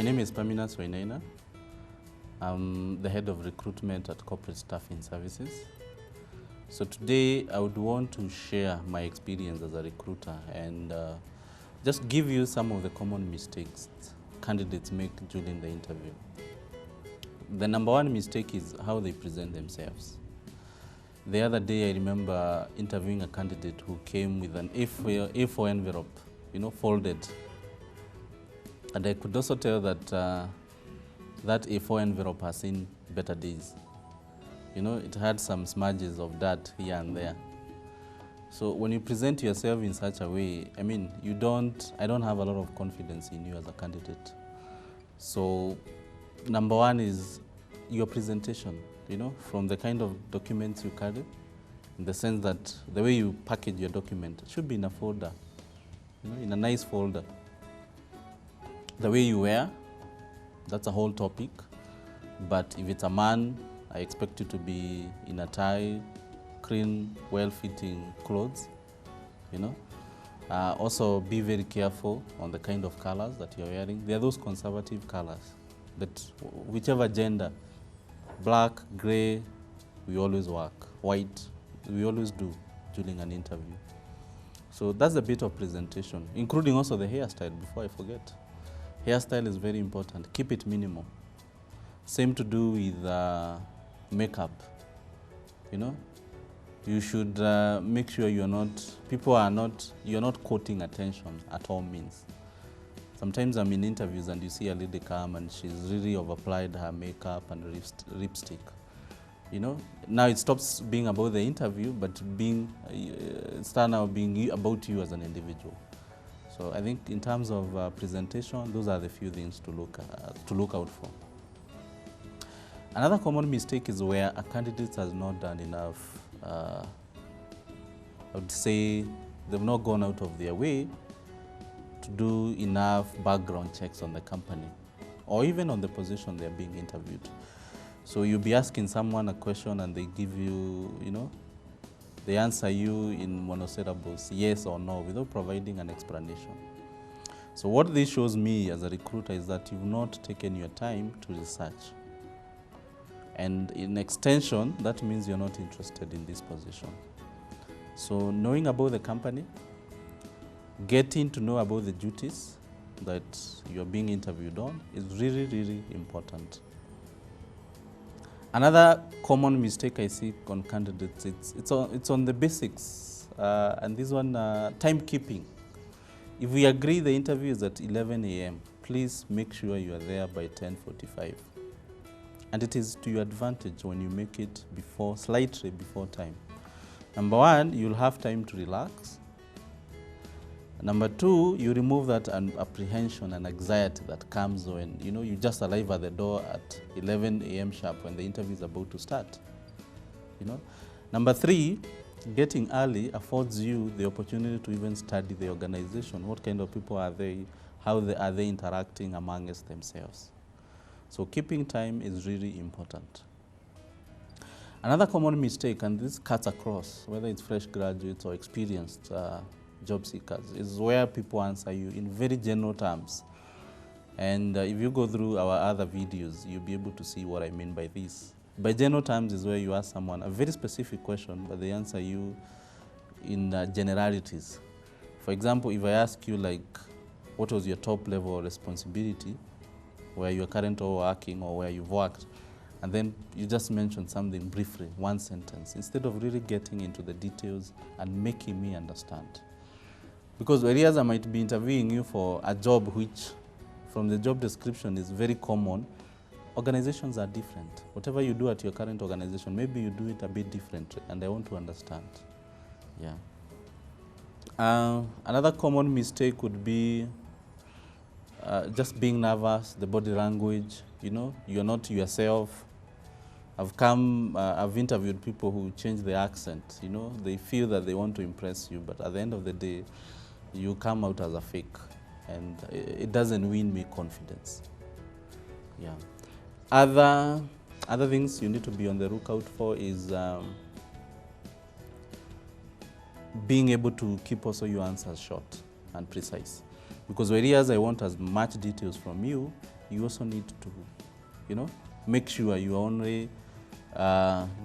My name is Pamina Swainaina. I'm the head of recruitment at Corporate Staffing Services. So today I would want to share my experience as a recruiter and just give you some of the common mistakes candidates make during the interview. The number one mistake is how they present themselves. The other day I remember interviewing a candidate who came with an A4 envelope, folded. And I could also tell that that A4 envelope has seen better days. It had some smudges of dirt here and there. So when you present yourself in such a way, I don't have a lot of confidence in you as a candidate. So number one is your presentation, from the kind of documents you carry, in the sense that the way you package your document should be in a folder, in a nice folder. The way you wear, that's a whole topic. But if it's a man, I expect you to be in a tie, clean, well-fitting clothes, Also be very careful on the kind of colors that you're wearing. There are those conservative colors that whichever gender, black, gray, we always work. White, we always do during an interview. So that's a bit of presentation, including also the hairstyle, before I forget. Hairstyle is very important. Keep it minimal. Same to do with makeup. You should make sure you're not courting attention at all means. Sometimes I'm in interviews and you see a lady come and she's really overapplied her makeup and lipstick. Now it stops being about the interview, but start now being about you as an individual. So I think in terms of presentation, those are the few things to look out for. Another common mistake is where a candidate has not done enough. I would say they've not gone out of their way to do enough background checks on the company or even on the position they're being interviewed. So you'll be asking someone a question and they give you, they answer you in monosyllables, yes or no, without providing an explanation. So what this shows me as a recruiter is that you've not taken your time to research. And in extension, that means you're not interested in this position. So knowing about the company, getting to know about the duties that you're being interviewed on is really, really important. Another common mistake I see on candidates, it's on the basics, and this one, timekeeping. If we agree the interview is at 11 a.m., please make sure you are there by 10:45. And it is to your advantage when you make it slightly before time. Number one, you'll have time to relax. Number two, you remove that apprehension and anxiety that comes when you just arrive at the door at 11 a.m. sharp when the interview is about to start. Number three, getting early affords you the opportunity to even study the organization. What kind of people are they? How are they interacting amongst themselves? So keeping time is really important. Another common mistake, and this cuts across, whether it's fresh graduates or experienced job seekers, is where people answer you in very general terms. And if you go through our other videos, you'll be able to see what I mean by this. By general terms is where you ask someone a very specific question, but they answer you in generalities. For example, if I ask you what was your top level of responsibility, where you're currently working or where you've worked, and then you just mention something briefly, one sentence, instead of really getting into the details and making me understand. Because whereas I might be interviewing you for a job which, from the job description, is very common, organizations are different. Whatever you do at your current organization, maybe you do it a bit differently, and I want to understand. Yeah. Another common mistake would be just being nervous, the body language, you're not yourself. I've interviewed people who change their accent, they feel that they want to impress you, but at the end of the day, you come out as a fake, and it doesn't win me confidence. Yeah. Other things you need to be on the lookout for is being able to keep also your answers short and precise. Because whereas I want as much details from you, you also need to, make sure you are only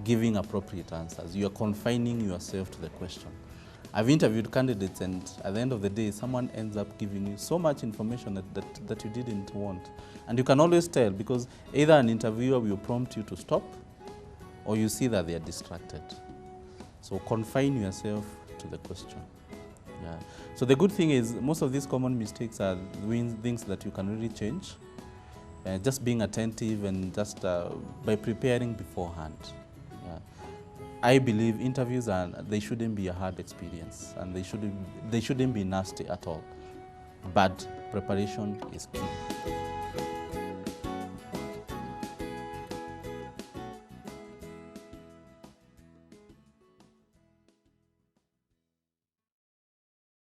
giving appropriate answers. You are confining yourself to the question. I've interviewed candidates, and at the end of the day, someone ends up giving you so much information that you didn't want. And you can always tell, because either an interviewer will prompt you to stop, or you see that they are distracted. So confine yourself to the question. Yeah. So the good thing is, most of these common mistakes are doing things that you can really change. Just being attentive and just by preparing beforehand. Yeah. I believe interviews they shouldn't be a hard experience, and they shouldn't be nasty at all. But preparation is key.